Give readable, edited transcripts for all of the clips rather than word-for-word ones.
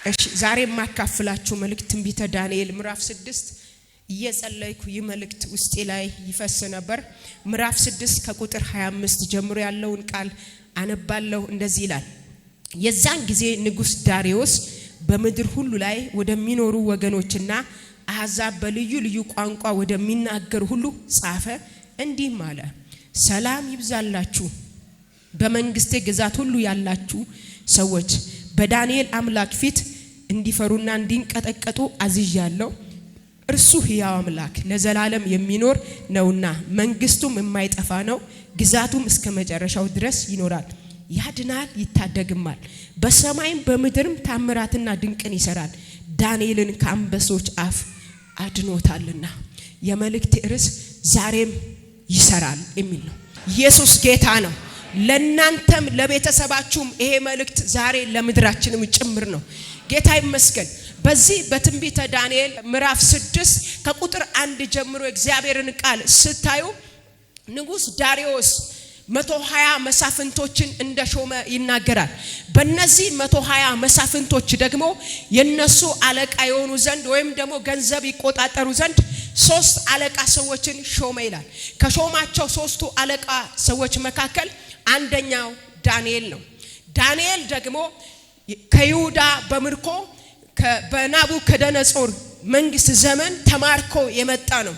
እሺ ዛሬ ማካፍላችሁ መልእክት ትንቢተ ዳንኤል ምዕራፍ 6 እየጸለይኩ ይመልእክት ውስጤ ላይ ይፈስ ነበር። ምዕራፍ 6 ከቁጥር 25 ጀምሮ ያለውን ቃል አነባለሁ። እንደዚህ ይላል። የዛን ጊዜ ንጉስ ዳሪዮስ በመድር ሁሉ ላይ ወደሚኖሩ ወገኖችና አሕዛብ በልዩ ልዩ ቋንቋ ወደሚናገሩ ሁሉ ጻፈ። እንዲህ አለ። ሰላም ይብዛላችሁ። በመንግስቴ ግዛት ሁሉ ያላችሁ ሰዎች በዳንኤል አምላክ ፊት እንዲፈሩና እንዲንቀጠቀጡ አዝዣለሁ። እርሱ ሕያው አምላክ ለዘላለም የሚኖር ነውና መንግስቱም የማይጠፋ ነው። ግዛቱም እስከ መጨረሻው ድረስ ይኖራል። ያድናል፣ ይታደግማል። በሰማይም በምድርም ታምራትና ድንቅን ይሰራል። ዳንኤልን ከአንበሶች አፍ አድኖታልና። የመልእክት ርዕስ ዛሬም ይሰራል የሚል ነው። ኢየሱስ ጌታ ነው። ለናንተም ለቤተሰባችሁም ይሄ መልእክት ዛሬ ለምድራችንም ጭምር ነው። ጌታ ይመስገን። በዚህ በትንቢተ ዳንኤል ምዕራፍ 6 ከቁጥር 1 ጀምሮ እግዚአብሔርን ቃል ስታዩ ንጉስ ዳሪዮስ 120 መሳፍንቶችን እንደሾመ ይናገራል። በእነዚህ 120 መሳፍንቶች ደግሞ የነሱ አለቃ የሆኑ ዘንድ ወይም ደግሞ ገንዘብ ይቆጣጠሩ ዘንድ 3 አለቃ ሰዎችን ሾመ ይላል። ከሾማቸው 3ቱ አለቃ ሰዎች መካከል አንደኛው ዳንኤል ነው። ዳንኤል ደግሞ ከይሁዳ በምርኮ በናቡከደነጾር መንግስት ዘመን ተማርኮ የመጣ ነው።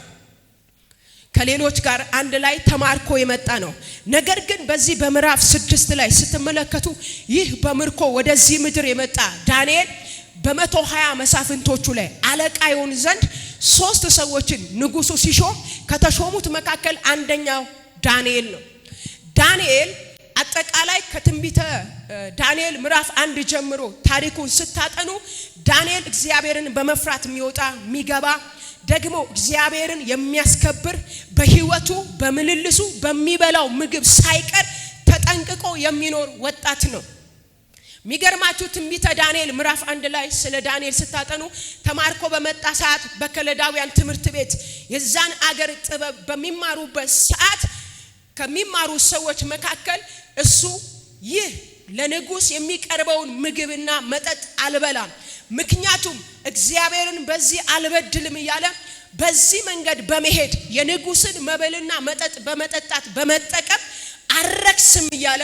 ከሌሎች ጋር አንድ ላይ ተማርኮ የመጣ ነው። ነገር ግን በዚህ በምዕራፍ 6 ላይ ስትመለከቱ ይህ በምርኮ ወደዚህ ምድር የመጣ ዳንኤል በ120 መሳፍንቶቹ ላይ አለቃ ይሆን ዘንድ 3 ሰዎችን ንጉሱ ሲሾም ከተሾሙት መካከል አንደኛው ዳንኤል ነው። ዳንኤል አጠቃላይ ከትንቢተ ዳንኤል ምዕራፍ 1 ጀምሮ ታሪኩን ስታጠኑ ዳንኤል እግዚአብሔርን በመፍራት የሚወጣ የሚገባ ደግሞ እግዚአብሔርን የሚያስከብር በህይወቱ በምልልሱ በሚበላው ምግብ ሳይቀር ተጠንቅቆ የሚኖር ወጣት ነው። ሚገርማችሁ ትንቢተ ዳንኤል ምዕራፍ 1 ላይ ስለ ዳንኤል ስታጠኑ ተማርኮ በመጣ ሰዓት በከለዳውያን ትምህርት ቤት የዛን አገር ጥበብ በሚማሩበት ሰዓት ከሚማሩ ሰዎች መካከል እሱ ይህ ለንጉስ የሚቀርበውን ምግብና መጠጥ አልበላም፣ ምክንያቱም እግዚአብሔርን በዚህ አልበድልም እያለ በዚህ መንገድ በመሄድ የንጉስን መብልና መጠጥ በመጠጣት በመጠቀም አረክስም እያለ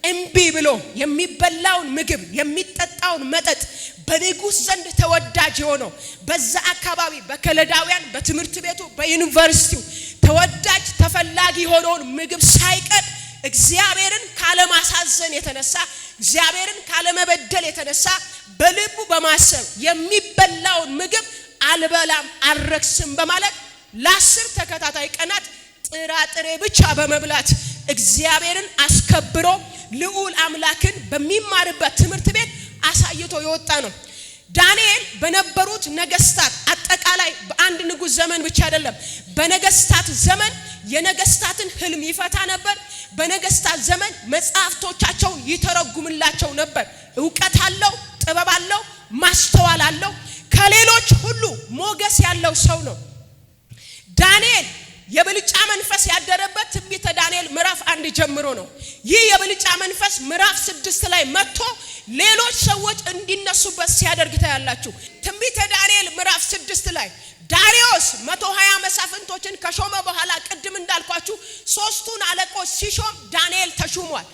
እምቢ ብሎ የሚበላውን ምግብ የሚጠጣውን መጠጥ በንጉስ ዘንድ ተወዳጅ የሆነው በዛ አካባቢ በከለዳውያን በትምህርት ቤቱ በዩኒቨርሲቲው ተወዳጅ ተፈላጊ የሆነውን ምግብ ሳይቀር እግዚአብሔርን ካለማሳዘን የተነሳ እግዚአብሔርን ካለመበደል የተነሳ በልቡ በማሰብ የሚበላውን ምግብ አልበላም አልረክስም በማለት ለ10 ተከታታይ ቀናት ጥራጥሬ ብቻ በመብላት እግዚአብሔርን አስከብሮ ልዑል አምላክን በሚማርበት ትምህርት ቤት አሳይቶ የወጣ ነው። ዳንኤል በነበሩት ነገስታት አጠቃላይ በአንድ ንጉስ ዘመን ብቻ አይደለም፣ በነገስታት ዘመን የነገስታትን ህልም ይፈታ ነበር። በነገስታት ዘመን መጻፍቶቻቸው ይተረጉምላቸው ነበር። ዕውቀት አለው፣ ጥበብ አለው፣ ማስተዋል አለው። ከሌሎች ሁሉ ሞገስ ያለው ሰው ነው። ዳንኤል የብልጫ መንፈስ ያደረበት ትንቢተ ዳንኤል ምዕራፍ 1 ጀምሮ ነው። ይህ የብልጫ መንፈስ ምዕራፍ 6 ላይ መጥቶ ሌሎች ሰዎች እንዲነሱበት ሲያደርግ ታያላችሁ። ትንቢተ ዳንኤል ምዕራፍ 6 ላይ ዳሪዮስ 120 መሳፍንቶችን ከሾመ በኋላ ቅድም እንዳልኳችሁ 3ቱን አለቆች ሲሾም ዳንኤል ተሹሟል።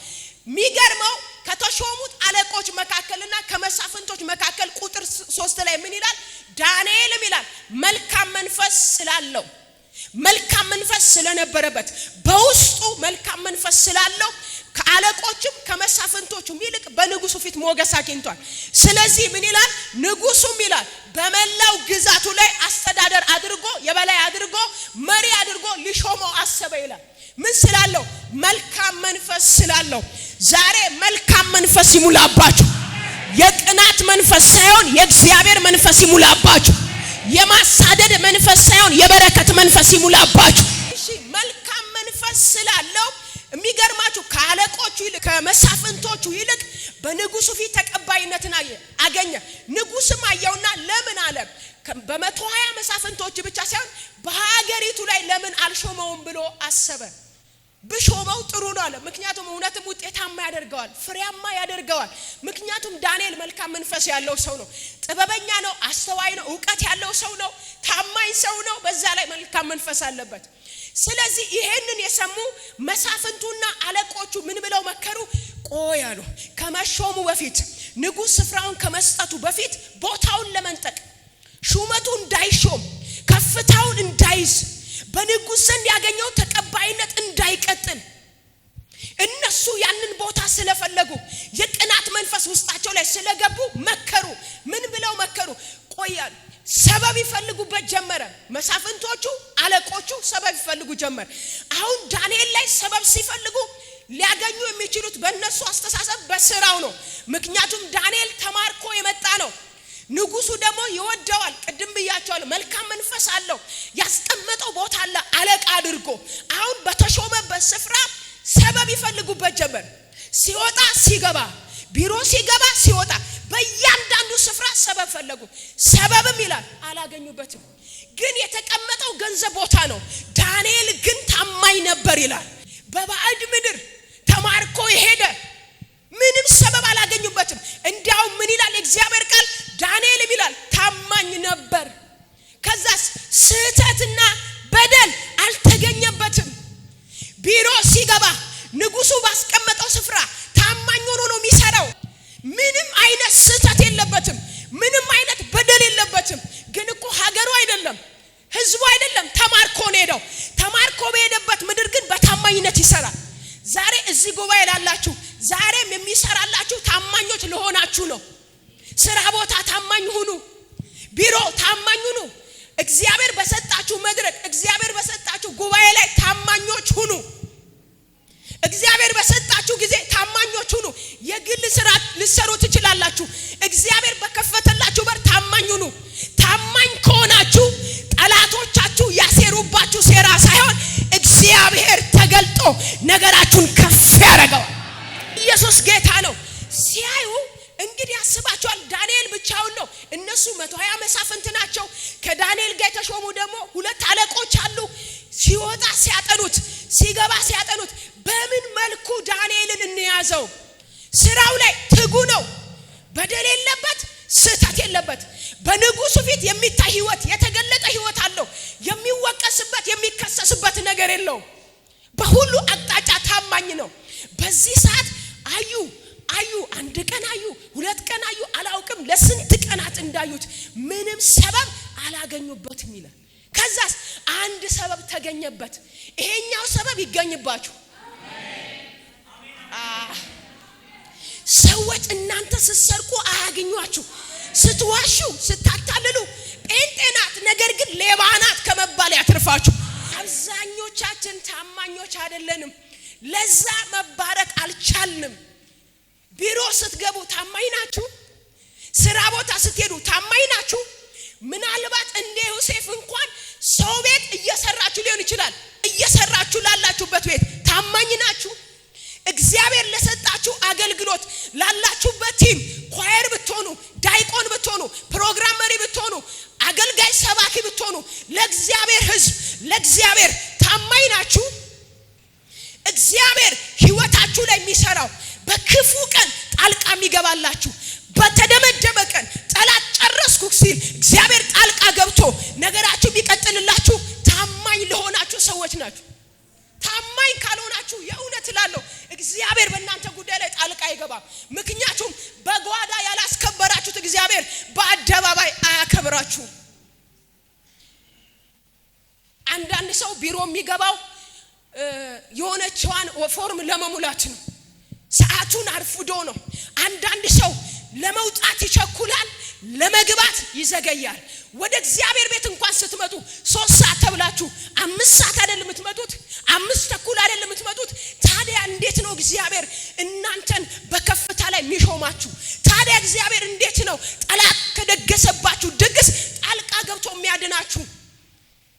ሚገርመው ከተሾሙት አለቆች መካከልና ከመሳፍንቶች መካከል ቁጥር 3 ላይ ምን ይላል? ዳንኤልም ይላል መልካም መንፈስ ስላለው መልካም መንፈስ ስለነበረበት በውስጡ መልካም መንፈስ ስላለው ከአለቆችም ከመሳፍንቶቹም ይልቅ በንጉሱ ፊት ሞገስ አግኝቷል። ስለዚህ ምን ይላል? ንጉሱም ይላል በመላው ግዛቱ ላይ አስተዳደር አድርጎ የበላይ አድርጎ መሪ አድርጎ ሊሾመው አሰበ ይላል። ምን ስላለው? መልካም መንፈስ ስላለው። ዛሬ መልካም መንፈስ ይሙላባችሁ። የቅናት መንፈስ ሳይሆን የእግዚአብሔር መንፈስ ይሙላባችሁ። የማሳደድ መንፈስ ሳይሆን የበረከት መንፈስ ይሙላባችሁ። እሺ መልካም መንፈስ ስላለው የሚገርማችሁ ከአለቆቹ ይልቅ ከመሳፍንቶቹ ይልቅ በንጉሱ ፊት ተቀባይነትን አገኘ። ንጉስም አየውና ለምን አለ በ120 መሳፍንቶች ብቻ ሳይሆን በሀገሪቱ ላይ ለምን አልሾመውም ብሎ አሰበ። ብሾመው ጥሩ ነው አለ። ምክንያቱም እውነትም ውጤታማ ያደርገዋል፣ ፍሬያማ ያደርገዋል። ምክንያቱም ዳንኤል መልካም መንፈስ ያለው ሰው ነው፣ ጥበበኛ ነው፣ አስተዋይ ነው፣ ዕውቀት ያለው ሰው ነው፣ ታማኝ ሰው ነው፣ በዛ ላይ መልካም መንፈስ አለበት። ስለዚህ ይሄንን የሰሙ መሳፍንቱና አለቆቹ ምን ብለው መከሩ? ቆይ አሉ፣ ከመሾሙ በፊት ንጉሥ ስፍራውን ከመስጠቱ በፊት ቦታውን ለመንጠቅ ሹመቱ እንዳይሾም ከፍታውን እንዳይዝ በንጉሥ ዘንድ ያገኘው ተቀባይነት እንዳይቀጥል እነሱ ያንን ቦታ ስለፈለጉ የቅናት መንፈስ ውስጣቸው ላይ ስለገቡ መከሩ። ምን ብለው መከሩ? ቆያሉ ሰበብ ይፈልጉበት ጀመረ። መሳፍንቶቹ አለቆቹ ሰበብ ይፈልጉ ጀመረ። አሁን ዳንኤል ላይ ሰበብ ሲፈልጉ ሊያገኙ የሚችሉት በእነሱ አስተሳሰብ በስራው ነው። ምክንያቱም ዳንኤል ተማርኮ የመጣ ነው። ንጉሱ ደግሞ ይወደዋል። ቅድም ብያቸዋለሁ፣ መልካም መንፈስ አለው። ያስቀመጠው ቦታ አለ አለቃ አድርጎ። አሁን በተሾመበት ስፍራ ሰበብ ይፈልጉበት ጀመር። ሲወጣ ሲገባ፣ ቢሮ ሲገባ ሲወጣ፣ በእያንዳንዱ ስፍራ ሰበብ ፈለጉ። ሰበብም ይላል አላገኙበትም። ግን የተቀመጠው ገንዘብ ቦታ ነው። ዳንኤል ግን ታማኝ ነበር ይላል። በባዕድ ምድር ተማርኮ የሄደ ምንም ሰበብ አላገኙበትም። እንዲያውም ምን ይላል እግዚአብሔር ቃል? ዳንኤልም ይላል ታማኝ ነበር። ከዛስ ስህተትና በደል አልተገኘበትም። ቢሮ ሲገባ ንጉሱ ባስቀመጠው ስፍራ ታማኝ ሆኖ ነው የሚሰራው። ምንም አይነት ስህተት የለበትም፣ ምንም አይነት በደል የለበትም። ግን እኮ ሀገሩ አይደለም፣ ህዝቡ አይደለም፣ ተማርኮ ነው ሄደው። ተማርኮ በሄደበት ምድር ግን በታማኝነት ይሰራል። ዛሬ እዚህ ጉባኤ ላላችሁ ዛሬም የሚሰራላችሁ ታማኞች ለሆናችሁ ነው። ስራ ቦታ ታማኝ ሁኑ፣ ቢሮ ታማኝ ሁኑ። እግዚአብሔር በሰጣችሁ መድረክ፣ እግዚአብሔር በሰጣችሁ ጉባኤ ላይ ታማኞች ሁኑ። እግዚአብሔር በሰጣችሁ ጊዜ ታማኞች ሁኑ። የግል ስራ ልትሰሩ ትችላላችሁ። እግዚአብሔር በከፈተላችሁ በር ታማኝ ሁኑ። ታማኝ ከሆናችሁ ጠላቶቻችሁ ያሴሩባችሁ ሴራ ሳይሆን እግዚአብሔር ተገልጦ ነገራችሁን ከፍ ያደርገዋል። ኢየሱስ ጌታ ነው። ሲያዩ እንግዲህ ያስባቸዋል። ዳንኤል ብቻውን ነው። እነሱ 120 መሳፍንት ናቸው። ከዳንኤል ጋር የተሾሙ ደግሞ 2 አለቆች አሉ። ሲወጣ ሲያጠኑት፣ ሲገባ ሲያጠኑት በምን መልኩ ዳንኤልን እንያዘው? ስራው ላይ ትጉ ነው፣ በደል የለበት፣ ስህተት የለበት። በንጉሱ ፊት የሚታይ ህይወት፣ የተገለጠ ህይወት አለው። የሚወቀስበት የሚከሰስበት ነገር የለው። በሁሉ አቅጣጫ ታማኝ ነው። በዚህ ሰዓት አዩ 1 ቀን አዩ፣ 2 ቀን አዩ፣ አላውቅም ለስንት ቀናት እንዳዩት ምንም ሰበብ አላገኙበትም ይላል። ከዛስ አንድ ሰበብ ተገኘበት። ይሄኛው ሰበብ ይገኝባችሁ። ሰዎች እናንተ ስትሰርቁ አያገኟችሁ፣ ስትዋሹ ስታታልሉ ጴንጤ ናት ነገር ግን ሌባ ናት ከመባል ያትርፋችሁ። አብዛኞቻችን ታማኞች አይደለንም። ለዛ መባረክ አልቻልንም። ቢሮ ስትገቡ ታማኝ ናችሁ? ስራ ቦታ ስትሄዱ ታማኝ ናችሁ? ምናልባት እንደ ዮሴፍ እንኳን ሰው ቤት እየሰራችሁ ሊሆን ይችላል። እየሰራችሁ ላላችሁበት ቤት ታማኝ ናችሁ? እግዚአብሔር ለሰጣችሁ አገልግሎት ላላችሁበት ቲም ኳየር ብትሆኑ፣ ዳይቆን ብትሆኑ፣ ፕሮግራም መሪ ብትሆኑ፣ አገልጋይ ሰባኪ ብትሆኑ ለእግዚአብሔር ሕዝብ ለእግዚአብሔር ታማኝ ናችሁ? እግዚአብሔር ህይወታችሁ ላይ የሚሰራው በክፉ ቀን ጣልቃ የሚገባላችሁ፣ በተደመደመ ቀን ጠላት ጨረስኩ ሲል እግዚአብሔር ጣልቃ ገብቶ ነገራችሁ ቢቀጥልላችሁ ታማኝ ለሆናችሁ ሰዎች ናችሁ። ታማኝ ካልሆናችሁ የእውነት እላለሁ እግዚአብሔር በእናንተ ጉዳይ ላይ ጣልቃ አይገባም። ምክንያቱም በጓዳ ያላስከበራችሁት እግዚአብሔር በአደባባይ አያከብራችሁ። አንዳንድ ሰው ቢሮ የሚገባው የሆነችዋን ፎርም ለመሙላት ነው። ሰዓቱን አርፍዶ ነው። አንዳንድ ሰው ለመውጣት ይቸኩላል፣ ለመግባት ይዘገያል። ወደ እግዚአብሔር ቤት እንኳን ስትመጡ 3 ሰዓት ተብላችሁ 5 ሰዓት አይደል የምትመጡት? 5 ተኩል አይደል የምትመጡት? ታዲያ እንዴት ነው እግዚአብሔር እናንተን በከፍታ ላይ የሚሾማችሁ? ታዲያ እግዚአብሔር እንዴት ነው ጠላት ከደገሰባችሁ ድግስ ጣልቃ ገብቶ የሚያድናችሁ?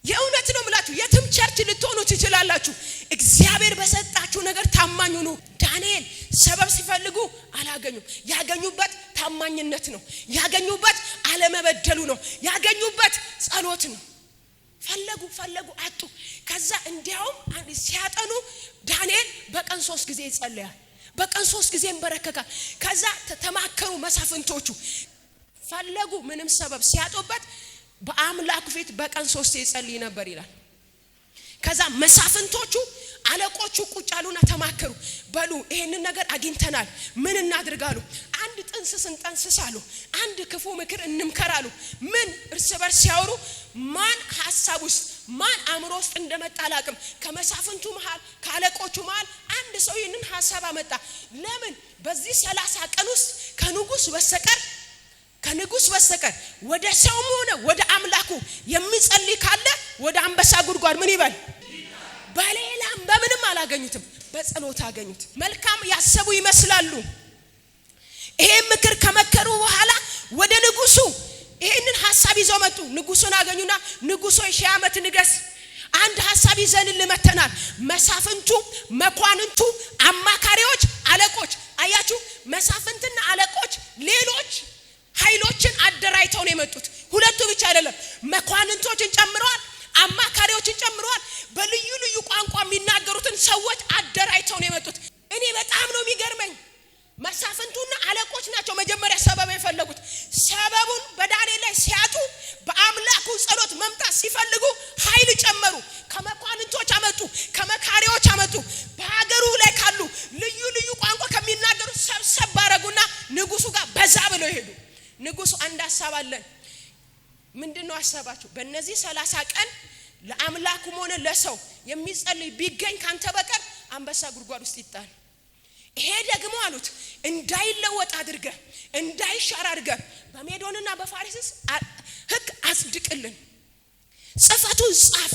የእውነት ነው የምላችሁ። የትም ቸርች ልትሆኑ ትችላላችሁ። እግዚአብሔር በሰጣችሁ ነገር ታማኝ ሁኑ። ዳንኤል ሰበብ ሲፈልጉ አላገኙም። ያገኙበት ታማኝነት ነው። ያገኙበት አለመበደሉ ነው። ያገኙበት ጸሎት ነው። ፈለጉ አጡ። ከዛ እንዲያውም ሲያጠኑ ዳንኤል በቀን 3 ጊዜ ይጸልያል፣ በቀን 3 ጊዜ ይንበረከካል። ከዛ ተማከሩ መሳፍንቶቹ፣ ፈለጉ ምንም ሰበብ ሲያጡበት በአምላኩ ፊት በቀን 3 ይጸልይ ነበር ይላል። ከዛ መሳፍንቶቹ አለቆቹ ቁጭ አሉና ተማከሩ። በሉ ይሄንን ነገር አግኝተናል፣ ምን እናድርጋሉ? አንድ ጥንስስ እንጠንስሳሉ፣ አንድ ክፉ ምክር እንምከራሉ። ምን እርስ በርስ ሲያወሩ ማን ሐሳብ ውስጥ ማን አእምሮ ውስጥ እንደመጣ አላቅም። ከመሳፍንቱ መሃል ከአለቆቹ መሃል አንድ ሰው ይህንን ሐሳብ አመጣ። ለምን በዚህ 30 ቀን ውስጥ ከንጉስ በስተቀር ወደ ሰውም ሆነ ወደ አምላኩ የሚጸልይ ካለ ወደ አንበሳ ጉድጓድ ምን ይበል? በሌላም በምንም አላገኙትም፣ በጸሎት አገኙት። መልካም ያሰቡ ይመስላሉ። ይሄ ምክር ከመከሩ በኋላ ወደ ንጉሱ ይሄንን ሐሳብ ይዘው መጡ። ንጉሱን አገኙና ንጉሶ 1000 ዓመት ንገስ፣ አንድ ሐሳብ ይዘን ልመተናል። መሳፍንቱ፣ መኳንንቱ፣ አማካሪዎች፣ አለቆች፣ አያችሁ መሳፍንትና አለቆች ሌሎች ኃይሎችን አደራይተው ነው የመጡት። ሁለቱ ብቻ አይደለም፣ መኳንንቶችን ጨምረዋል፣ አማካሪዎችን ጨምረዋል። በልዩ ልዩ ቋንቋ የሚናገሩትን ሰዎች አደራይተው ነው የመጡት። እኔ በጣም ነው የሚገርመኝ። መሳፍንቱና አለቆች ናቸው መጀመሪያ ሰበብ የፈለጉት። ሰበቡን በዳንኤል ላይ ሲያጡ በአምላኩ ጸሎት መምጣት ሲፈልጉ ኃይል ጨመሩ። ከመኳንንቶች አመጡ፣ ከመካሪዎች አመጡ። በሀገሩ ላይ ካሉ ልዩ ልዩ ቋንቋ ከሚናገሩ ሰብሰብ ባረጉና ንጉሱ ጋር በዛ ብለው ሄዱ። ንጉሱ አንድ ሐሳብ አለን። ምንድነው ሐሳባችሁ? በእነዚህ 30 ቀን ለአምላኩም ሆነ ለሰው የሚጸልይ ቢገኝ ካንተ በቀር አንበሳ ጉድጓድ ውስጥ ይጣል። ይሄ ደግሞ አሉት እንዳይለወጥ አድርገህ እንዳይሻር አድርገህ በሜዶንና በፋሪስ ሕግ አጽድቅልን፣ ጽፈቱን ጻፍ፣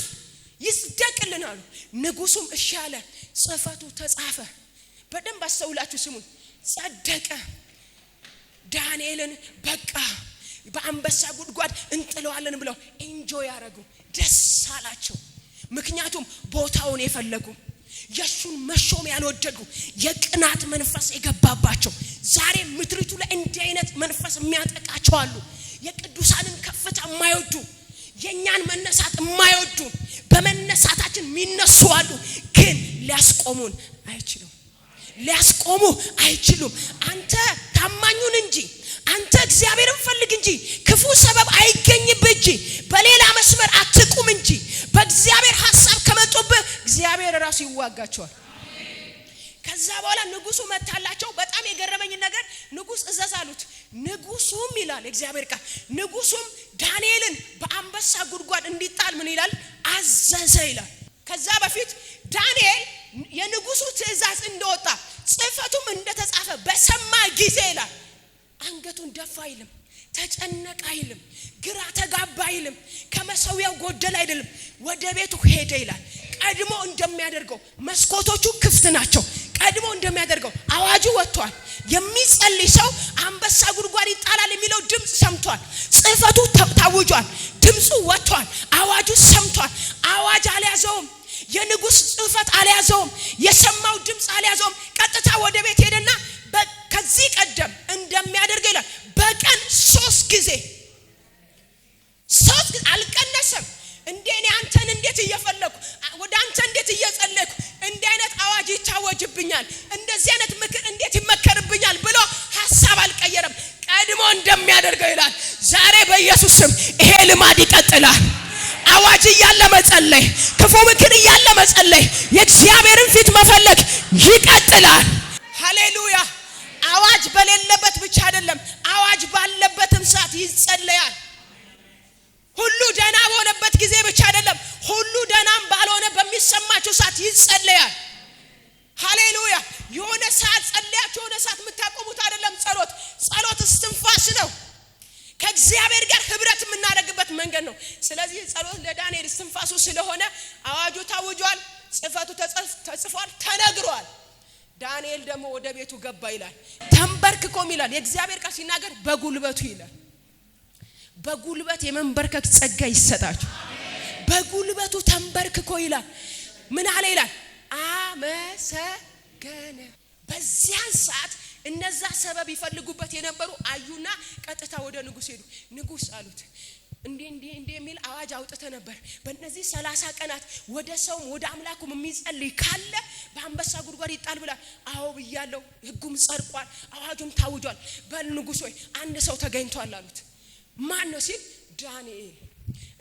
ይጽደቅልን አሉ። ንጉሱም እሺ አለ። ጽፈቱ ተጻፈ። በደንብ አስተውላችሁ ስሙን። ጸደቀ። ዳንኤልን በቃ በአንበሳ ጉድጓድ እንጥለዋለን ብለው ኢንጆይ ያረጉ፣ ደስ አላቸው። ምክንያቱም ቦታውን የፈለጉ፣ የሱን መሾም ያልወደዱ፣ የቅናት መንፈስ የገባባቸው። ዛሬ ምድሪቱ ላይ እንዲህ አይነት መንፈስ የሚያጠቃቸው አሉ። የቅዱሳንን ከፍታ የማይወዱ፣ የኛን መነሳት የማይወዱ፣ በመነሳታችን የሚነሱ አሉ። ግን ሊያስቆሙን አይችሉም። አንተ ታማኙን እንጂ አንተ እግዚአብሔርን ፈልግ እንጂ ክፉ ሰበብ አይገኝብህ እንጂ በሌላ መስመር አትቁም እንጂ በእግዚአብሔር ሐሳብ ከመጡብህ እግዚአብሔር ራሱ ይዋጋቸዋል። ከዛ በኋላ ንጉሱ መታላቸው። በጣም የገረመኝ ነገር ንጉስ እዘዝ አሉት። ንጉሱም ይላል እግዚአብሔር ቃል፣ ንጉሱም ዳንኤልን በአንበሳ ጉድጓድ እንዲጣል ምን ይላል? አዘዘ ይላል። ከዛ በፊት ዳንኤል የንጉሱ ትእዛዝ እንደወጣ ጽፈቱም እንደተጻፈ በሰማ ጊዜ ይላል አንገቱን ደፋ አይልም፣ ተጨነቀ አይልም፣ ግራ ተጋባ አይልም፣ ከመሰዊያው ጎደል አይደለም፣ ወደ ቤቱ ሄደ ይላል። ቀድሞ እንደሚያደርገው መስኮቶቹ ክፍት ናቸው። ቀድሞ እንደሚያደርገው አዋጁ ወጥቷል። የሚጸልይ ሰው አንበሳ ጉድጓድ ይጣላል የሚለው ድምጽ ሰምቷል። ጽፈቱ ታውጇል። ድምጹ ወጥቷል። አዋጁ ሰምቷል። አዋጅ አልያዘውም። የንጉስ ጽፈት አልያዘውም። የሰማው ድምጽ አልያዘውም። ቀጥታ ወደ ቤት ሄደና ከዚህ ቀደም እንደሚያደርገው ይላል በቀን 3 ጊዜ አልቀነሰም። እንደኔ አንተን እንዴት እየፈለኩ ወደ አንተ እንዴት እየጸለይኩ እንዲህ አይነት አዋጅ ይታወጅብኛል፣ እንደዚህ አይነት ምክር እንዴት ይመከርብኛል ብሎ ሐሳብ አልቀየረም። ቀድሞ እንደሚያደርገው ይላል። ዛሬ በኢየሱስ ስም ይሄ ልማድ ይቀጥላል። አዋጅ እያለ መጸለይ፣ ክፉ ምክር እያለ መጸለይ፣ የእግዚአብሔርን ፊት መፈለግ ይቀጥላል። ሃሌሉያ። አዋጅ በሌለበት ብቻ አይደለም፣ አዋጅ ባለበትም ሰዓት ይጸለያል። ሁሉ ደህና በሆነበት ጊዜ ብቻ አይደለም፣ ሁሉ ደህናም ባልሆነ በሚሰማቸው ሰዓት ይጸለያል። ሃሌሉያ። የሆነ ሰዓት ጸልያችሁ የሆነ ሰዓት የምታቆሙት አይደለም። ጸሎት እስትንፋስ ነው። ከእግዚአብሔር ጋር ህብረት የምናደርግበት መንገድ ነው። ስለዚህ ጸሎት ለዳንኤል እስትንፋሱ ስለሆነ አዋጁ ታውጇል፣ ጽፈቱ ተጽፏል፣ ተነግሯል። ዳንኤል ደግሞ ወደ ቤቱ ገባ ይላል። ተንበርክኮም ይላል የእግዚአብሔር ቃል ሲናገር በጉልበቱ ይላል። በጉልበት የመንበርከክ ጸጋ ይሰጣችሁ። በጉልበቱ ተንበርክኮ ይላል ምን አለ ይላል? አመሰገነ። በዚያን ሰዓት እነዛ ሰበብ ይፈልጉበት የነበሩ አዩና ቀጥታ ወደ ንጉስ ሄዱ። ንጉስ አሉት እንዴ የሚል አዋጅ አውጥተ ነበር። በእነዚህ 30 ቀናት ወደ ሰውም ወደ አምላኩም የሚጸልይ ካለ በአንበሳ ጉድጓድ ይጣል ብላ። አዎ ብያለሁ። ሕጉም ጸድቋል፣ አዋጁም ታውጇል። በል ንጉሥ ሆይ አንድ ሰው ተገኝቷል አሉት። ማን ነው ሲል ዳንኤል።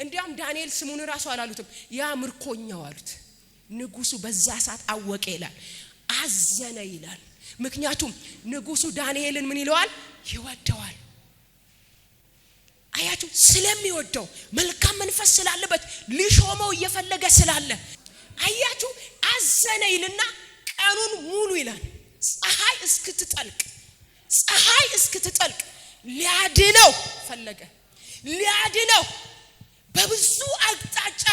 እንዲያውም ዳንኤል ስሙን ራሱ አላሉትም፣ ያ ምርኮኛው አሉት። ንጉሱ በዛ ሰዓት አወቀ ይላል፣ አዘነ ይላል። ምክንያቱም ንጉሱ ዳንኤልን ምን ይለዋል? ይወደዋል። አያችሁ፣ ስለሚወደው መልካም መንፈስ ስላለበት ሊሾመው እየፈለገ ስላለ አያችሁ፣ አዘነ ይልና ቀኑን ሙሉ ይላል ፀሐይ እስክትጠልቅ ሊያድነው ፈለገ። ሊያድነው በብዙ አቅጣጫ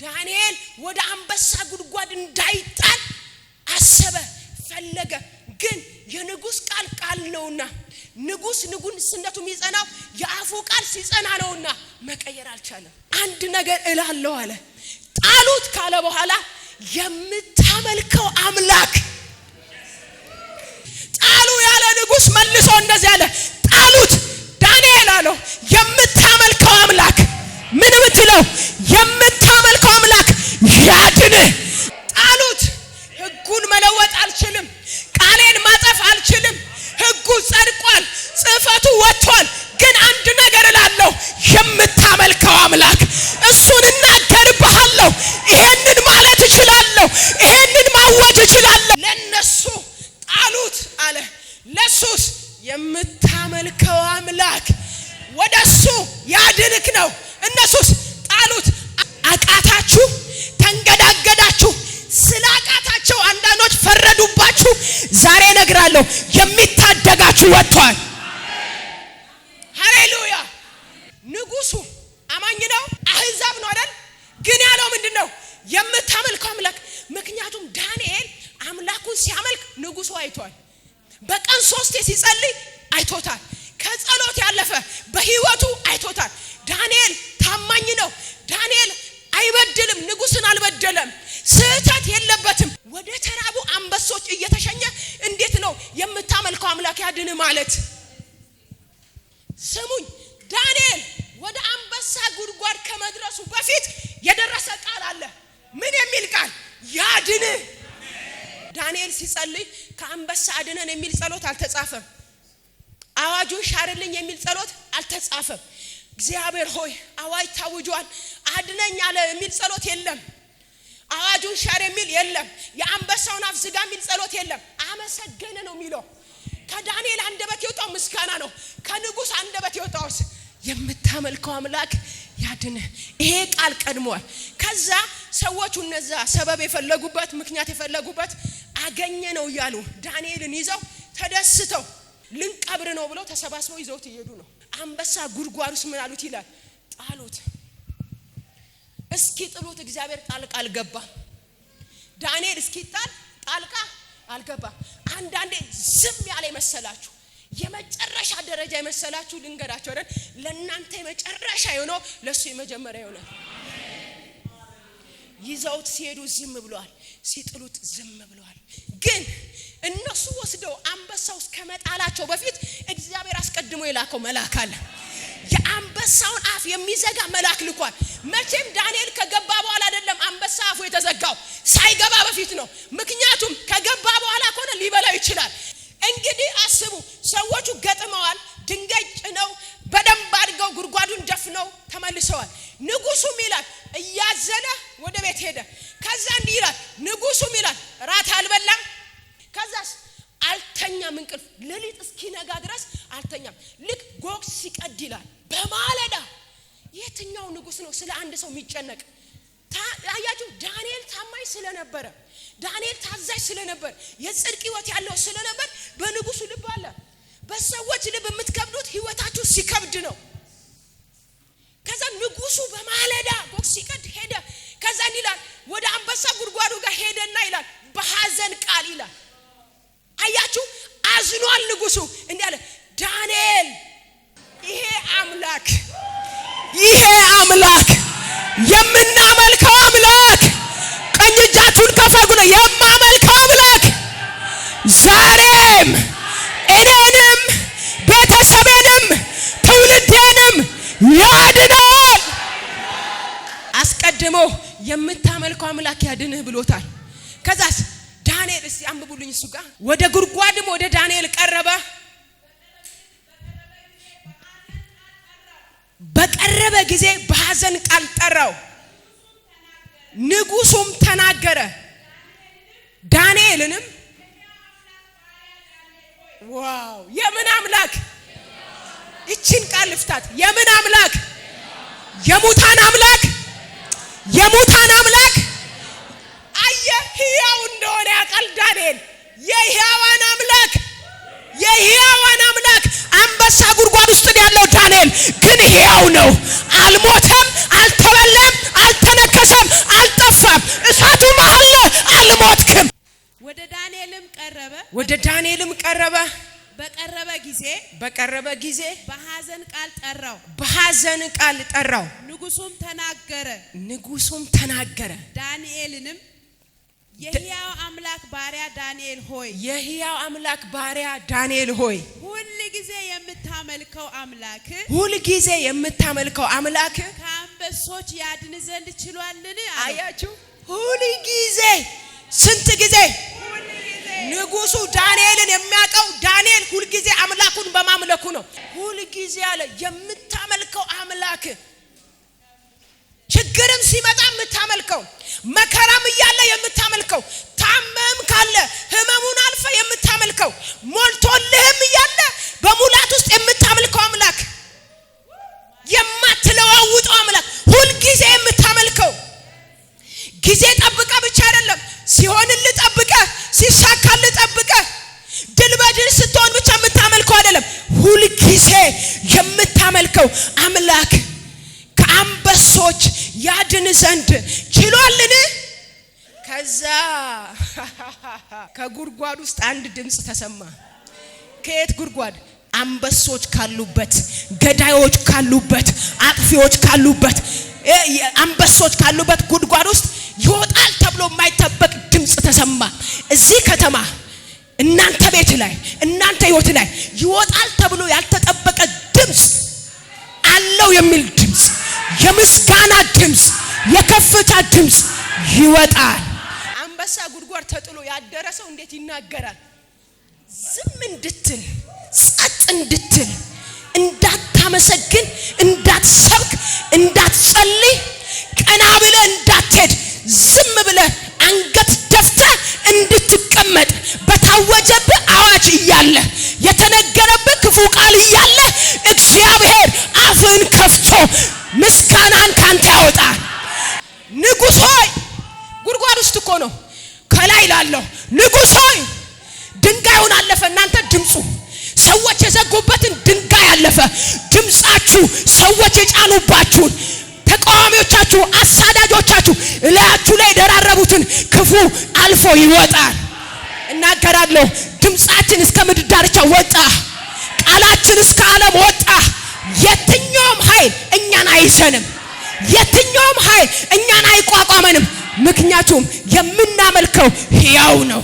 ዳንኤል ወደ አንበሳ ጉድጓድ እንዳይጣል አሰበ፣ ፈለገ። ግን የንጉስ ቃል ነውና ንጉስነቱ የሚጸናው የአፉ ቃል ሲጸና ነውና መቀየር አልቻለም። አንድ ነገር እላለሁ አለ። ጣሉት ካለ በኋላ የምታመልከው አምላክ ጣሉ ያለ ንጉስ መልሶ እንደዚህ አለ፣ ጣሉት። ዳንኤል አለው የምታመልከው አምላክ ምን ብትለው የምታመልከው አምላክ ያድንህ። ጣሉት። ሕጉን መለወጥ አልችልም፣ ቃሌን ማጠፍ አልችልም። ሕጉ ጸድቋል፣ ጽሕፈቱ ወጥቷል። ግን አንድ ነገር እላለሁ፣ የምታመልከው አምላክ እሱን እናገርብሃለሁ። ይሄንን ማለት እችላለሁ፣ ይሄንን ማወጅ እችላለሁ። ለነሱ ጣሉት አለ። ለሱስ የምታመልከው አምላክ ወደሱ ያድንክ ነው። እነሱስ ጣሉት። አቃታችሁ፣ ተንገዳገዳችሁ። ስላቃታቸው አንዳንዶች ፈረዱባችሁ። ዛሬ እነግራለሁ የሚታደጋችሁ ወጥቷል። ሃሌሉያ። ንጉሱ አማኝ ነው፣ አህዛብ ነው አይደል? ግን ያለው ምንድነው? የምታመልከው አምላክ። ምክንያቱም ዳንኤል አምላኩን ሲያመልክ ንጉሱ አይቷል። በቀን 3 ሲጸልይ አይቶታል። ከጸሎት ያለፈ በህይወቱ አይቶታል። ዳንኤል ታማኝ ነው። ዳንኤል አይበድልም፣ ንጉስን አልበደለም፣ ስህተት የለበትም። ወደ ተራቡ አንበሶች እየተሸኘ እንዴት ነው የምታመልከው አምላክ ያድን ማለት? ስሙኝ፣ ዳንኤል ወደ አንበሳ ጉድጓድ ከመድረሱ በፊት የደረሰ ቃል አለ። ምን የሚል ቃል? ያድን። ዳንኤል ሲጸልይ ከአንበሳ አድነን የሚል ጸሎት አልተጻፈም። አዋጁን ሻርልኝ የሚል ጸሎት አልተጻፈም። እግዚአብሔር ሆይ አዋጅ ታውጇል አድነኝ አለ የሚል ጸሎት የለም። አዋጁን ሻር የሚል የለም። የአንበሳውን አፍ ዝጋ የሚል ጸሎት የለም። አመሰገነ ነው የሚለው። ከዳንኤል አንደበት የወጣው ምስጋና ነው። ከንጉስ አንደበት የወጣውስ የምታመልከው አምላክ ያድን። ይሄ ቃል ቀድሟል። ከዛ ሰዎቹ እነዛ ሰበብ የፈለጉበት ምክንያት የፈለጉበት አገኘ ነው እያሉ ዳንኤልን ይዘው ተደስተው ልንቀብር ነው ብለው ተሰባስበው ይዘውት ይሄዱ ነው። አንበሳ ጉድጓድ ውስጥ ምን አሉት ይላል? ጣሉት። እስኪ ጥሉት እግዚአብሔር ጣልቃ አልገባም። ዳንኤል እስኪጣል ጣልቃ አልገባም። አንዳንዴ ዝም ያለ ይመሰላችሁ፣ የመጨረሻ ደረጃ ይመሰላችሁ። ልንገራችሁ አይደል? ለእናንተ የመጨረሻ የሆነው ለሱ የመጀመሪያ ይሆናል። ይዘውት ሲሄዱ ዝም ብለዋል፣ ሲጥሉት ዝም ብለዋል። ግን እነሱ ወስደው አንበሳው ከመጣላቸው በፊት እግዚአብሔር አስቀድሞ የላከው መልአክ አለ። የአንበሳውን አፍ የሚዘጋ መልአክ ልኳል። መቼም ዳንኤል ከገባ በኋላ አይደለም አንበሳ አፉ የተዘጋው፣ ሳይገባ በፊት ነው። ምክንያቱም ከገባ በኋላ ከሆነ ሊበላው ይችላል። እንግዲህ አስቡ፣ ሰዎቹ ገጥመዋል፣ ድንጋይ ጭነው በደንብ አድርገው ጉድጓዱን ደፍነው ተመልሰዋል። ንጉሱም ይላል እያዘነ ወደ ቤት ሄደ። ከዛ እንዲህ ይላል ንጉሱም ይላል ራት አልበላም፣ ከዛስ አልተኛም። እንቅልፍ ሌሊት እስኪነጋ ድረስ አልተኛም። ልክ ጎግ ሲቀድ ይላል በማለዳ። የትኛው ንጉስ ነው ስለ አንድ ሰው የሚጨነቅ? ታያችሁ፣ ዳንኤል ታማኝ ስለነበረ፣ ዳንኤል ታዛዥ ስለነበር፣ የጽድቅ ህይወት ያለው ስለነበር በንጉሱ ልብ አለ። በሰዎች ልብ የምትከብዱት ህይወታችሁ ሲከብድ ነው። ከዛ ንጉሱ በማለዳ ጎግ ሲቀድ ሄደ። ከዛ ይላል ወደ አንበሳ ጉድጓዱ ጋር ሄደና ይላል በሐዘን ቃል ይላል። አያችሁ፣ አዝኗል ንጉሱ። እንዲህ አለ፣ ዳንኤል ይሄ አምላክ የምናመልከው አምላክ፣ ቀኝ እጃችሁን ከፈጉ ነው የማመልከው አምላክ ዛሬም እኔንም ቤተሰቤንም ትውልዴንም ያድናል። አስቀድሞ የምታመልከው አምላክ ያድንህ ብሎታል። ከዛስ ዳንኤል እስቲ አንብቡልኝ እሱ ጋር ወደ ጉድጓድም ወደ ዳንኤል ቀረበ። በቀረበ ጊዜ በሐዘን ቃል ጠራው። ንጉሱም ተናገረ። ዳንኤልንም ዋው የምን አምላክ እቺን ቃል ልፍታት። የምን አምላክ? የሙታን አምላክ። የሙታን አምላክ አየ ሕያው እንደሆነ ያውቃል ዳንኤል። የሕያዋን አምላክ የሕያዋን አምላክ አንበሳ ጉድጓድ ውስጥ ያለው ዳንኤል ግን ሕያው ነው። አልሞተም፣ አልተበላም፣ አልተነከሰም፣ አልጠፋም። እሳቱ መሐለ አልሞትክም። ወደ ዳንኤልም ቀረበ። በቀረበ ጊዜ በሐዘን ቃል ጠራው። ንጉሱም ተናገረ። ዳንኤልንም የሕያው አምላክ ባሪያ ዳንኤል ሆይ ሁል ጊዜ የምታመልከው አምላክ ከአንበሶች ያድን ዘንድ ችሏልን? አያችሁ፣ ሁል ጊዜ ስንት ጊዜ? ንጉሱ ዳንኤልን የሚያውቀው ዳንኤል ሁል ጊዜ አምላኩን በማምለኩ ነው። ሁል ጊዜ አለ የምታመልከው አምላክ። ችግርም ሲመጣ የምታመልከው፣ መከራም እያለ የምታመልከው፣ ታመም ካለ ህመሙን አልፈ የምታመልከው፣ ሞልቶልህም እያለ በሙላት ውስጥ የምታመልከው አምላክ፣ የማትለዋውጠው አምላክ፣ ሁል ጊዜ የምታመልከው። ጊዜ ጠብቀ ብቻ አይደለም፣ ሲሆንልህ ጠብቀ፣ ሲሳካልህ ጠብቀ፣ ድል በድል ስትሆን ብቻ የምታመልከው አይደለም፣ ሁል ጊዜ የምታመልከው አምላክ ከአንበሶች ያድን ዘንድ ችሏልን? ከዛ ከጉድጓድ ውስጥ አንድ ድምጽ ተሰማ። ከየት ጉድጓድ? አንበሶች ካሉበት፣ ገዳዮች ካሉበት፣ አጥፊዎች ካሉበት፣ አንበሶች ካሉበት ጉድጓድ ውስጥ ይወጣል ተብሎ የማይጠበቅ ድምጽ ተሰማ። እዚህ ከተማ እናንተ ቤት ላይ እናንተ ህይወት ላይ ይወጣል ተብሎ ያልተጠበቀ ድምጽ አለው የሚል ድምጽ፣ የምስጋና ድምጽ፣ የከፍታ ድምጽ ይወጣል። አንበሳ ጉድጓድ ተጥሎ ያደረ ሰው እንዴት ይናገራል? ዝም እንድትል፣ ጸጥ እንድትል፣ እንዳታመሰግን፣ እንዳትሰብክ፣ እንዳትጸልይ፣ ቀና ብለህ እንዳትሄድ፣ ዝም ብለህ አንገት ደፍተህ እንድትቀመጥ፣ በታወጀብህ አዋጅ እያለ የተነገረብህ ክፉ ቃል እያለ እግዚአብሔር አፍን ከፍቶ ምስጋናን ካንተ ያወጣል። ንጉሥ ሆይ ጉድጓድ ውስጥ እኮ ነው ከላይ ላለው ንጉሥ ሆይ ድንጋዩን አለፈ። እናንተ ድምፁ ሰዎች የዘጉበትን ድንጋይ አለፈ። ድምፃችሁ ሰዎች የጫኑባችሁን ተቃዋሚዎቻችሁ፣ አሳዳጆቻችሁ እላያችሁ ላይ የደራረቡትን ክፉ አልፎ ይወጣል። እናገራለሁ፣ ድምፃችን እስከ ምድር ዳርቻ ወጣ። ቃላችን እስከ ዓለም ወጣ። የትኛውም ኃይል እኛን አይዘንም። የትኛውም ኃይል እኛን አይቋቋመንም። ምክንያቱም የምናመልከው ሕያው ነው።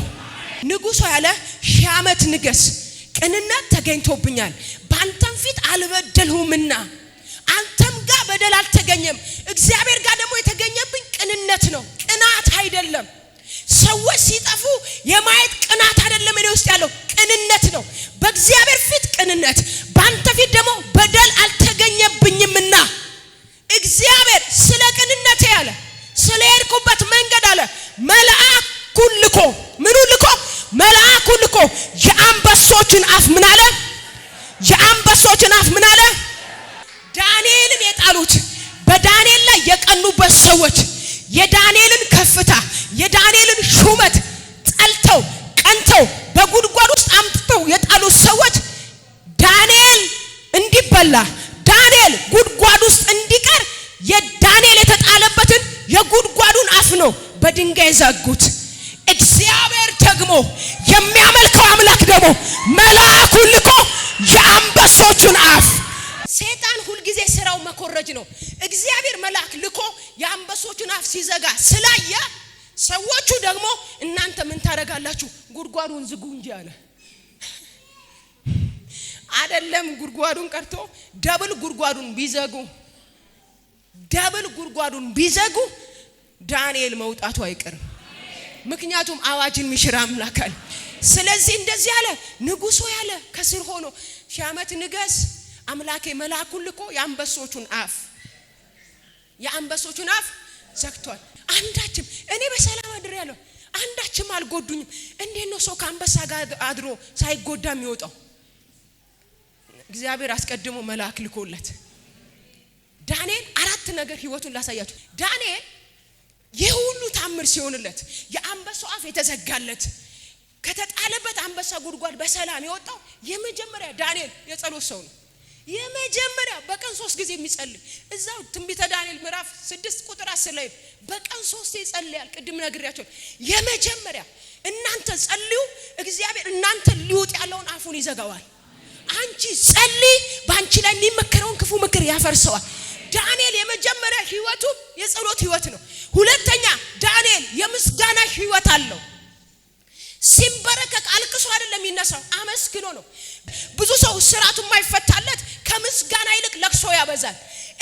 ንጉሡ ያለ 1000 ዓመት ንገስ፣ ቅንነት ተገኝቶብኛል፣ በአንተም ፊት አልበደልሁምና። አንተም ጋር በደል አልተገኘም። እግዚአብሔር ጋር ደግሞ የተገኘብኝ ቅንነት ነው፣ ቅናት አይደለም። ሰዎች ሲጠፉ የማየት ቅናት አይደለም እኔ ውስጥ ያለው ቅንነት ነው። በእግዚአብሔር ፊት ቅንነት፣ በአንተ ፊት ደግሞ በደል አልተገኘብኝምና እግዚአብሔር ስለ ቅንነቴ ያለ ስለ ሄድኩበት መንገድ አለ መልአኩን ልኮ፣ ምኑን ልኮ? መልአኩን ልኮ የአንበሶችን አፍ ምን አለ? የአንበሶችን አፍ ምን አለ? ዳንኤልን የጣሉት በዳንኤል ላይ የቀኑበት ሰዎች የዳንኤልን ከፍታ የዳንኤልን ሹመት ጠልተው ቀንተው በጉድጓድ ውስጥ አምጥተው የጣሉት ሰዎች ዳንኤል እንዲበላ ዳንኤል ጉድጓድ ውስጥ እንዲቀር የዳንኤል የተጣለበትን የጉድጓዱን አፍ ነው በድንጋይ ዘጉት። እግዚአብሔር ደግሞ የሚያመልከው አምላክ ደግሞ መልአኩን ልኮ የአንበሶቹን አፍ። ሰይጣን ሁልጊዜ ስራው መኮረጅ ነው። እግዚአብሔር መልአክ ልኮ የአንበሶቹን አፍ ሲዘጋ ስላየ ሰዎቹ ደግሞ እናንተ ምን ታረጋላችሁ? ጉድጓዱን ዝጉ እንጂ አለ። አይደለም ጉድጓዱን ቀርቶ ደብል ጉድጓዱን ቢዘጉ ዳንኤል መውጣቱ አይቀርም። ምክንያቱም አዋጅን ሚሽር አምላክ አለ። ስለዚህ እንደዚህ ያለ ንጉሶ ያለ ከስር ሆኖ ሺህ ዓመት ንገስ አምላኬ መልአኩን ልኮ የአንበሶቹን አፍ ዘግቷል። አንዳችም እኔ በሰላም አድሬያለሁ፣ አንዳችም አልጎዱኝም። እንዴት ነው ሰው ከአንበሳ ጋር አድሮ ሳይጎዳ የሚወጣው? እግዚአብሔር አስቀድሞ መልአክ ልኮለት ዳንኤል 4 ነገር ህይወቱን ላሳያችሁ። ዳንኤል የሁሉ ታምር ሲሆንለት የአንበሳው አፍ የተዘጋለት ከተጣለበት አንበሳ ጉድጓድ በሰላም የወጣው የመጀመሪያ ዳንኤል የጸሎት ሰው ነው። የመጀመሪያ በቀን 3 ጊዜ የሚጸልይ እዛው ትንቢተ ዳንኤል ምዕራፍ 6 ቁጥር 10 ላይ በቀን 3 ይጸልያል። ቅድም ነግሬያችሁ የመጀመሪያ እናንተ ጸልዩ፣ እግዚአብሔር እናንተ ሊውጥ ያለውን አፉን ይዘጋዋል። አንቺ ጸልይ፣ ባንቺ ላይ የሚመከረውን ክፉ ምክር ያፈርሰዋል። ዳንኤል የመጀመሪያ ህይወቱ የጸሎት ህይወት ነው። ሁለተኛ ዳንኤል የምስጋና ህይወት አለው። ሲንበረከክ አልቅሶ አይደለም የሚነሳው፣ አመስግኖ ነው። ብዙ ሰው ስራቱ የማይፈታለት ከምስጋና ይልቅ ለቅሶ ያበዛል።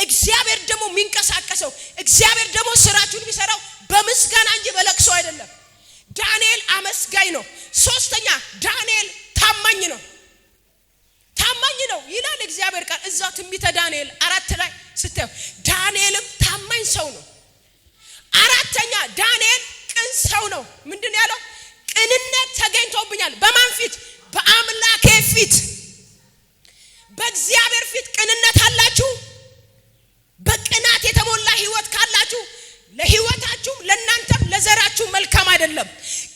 እግዚአብሔር ደግሞ የሚንቀሳቀሰው እግዚአብሔር ደግሞ ስራቱን የሚሰራው በምስጋና እንጂ በለቅሶ አይደለም። ዳንኤል አመስጋኝ ነው። ሶስተኛ ዳንኤል ታማኝ ነው ይላል እግዚአብሔር ቃል እዛው ትንቢተ ዳንኤል 4 ላይ ስታዩ ዳንኤልም ታማኝ ሰው ነው። አራተኛ ዳንኤል ቅን ሰው ነው። ምንድነው ያለው? ቅንነት ተገኝቶብኛል። በማን ፊት? በአምላኬ ፊት። በእግዚአብሔር ፊት ቅንነት አላችሁ። በቅናት የተሞላ ህይወት ካላችሁ ለህይወታችሁ ለናንተም ለዘራችሁ መልካም አይደለም።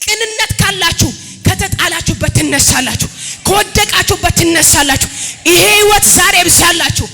ቅንነት ካላችሁ ከተጣላችሁበት ትነሳላችሁ፣ ከወደቃችሁበት ትነሳላችሁ። ይሄ ህይወት ዛሬ ብቻላችሁ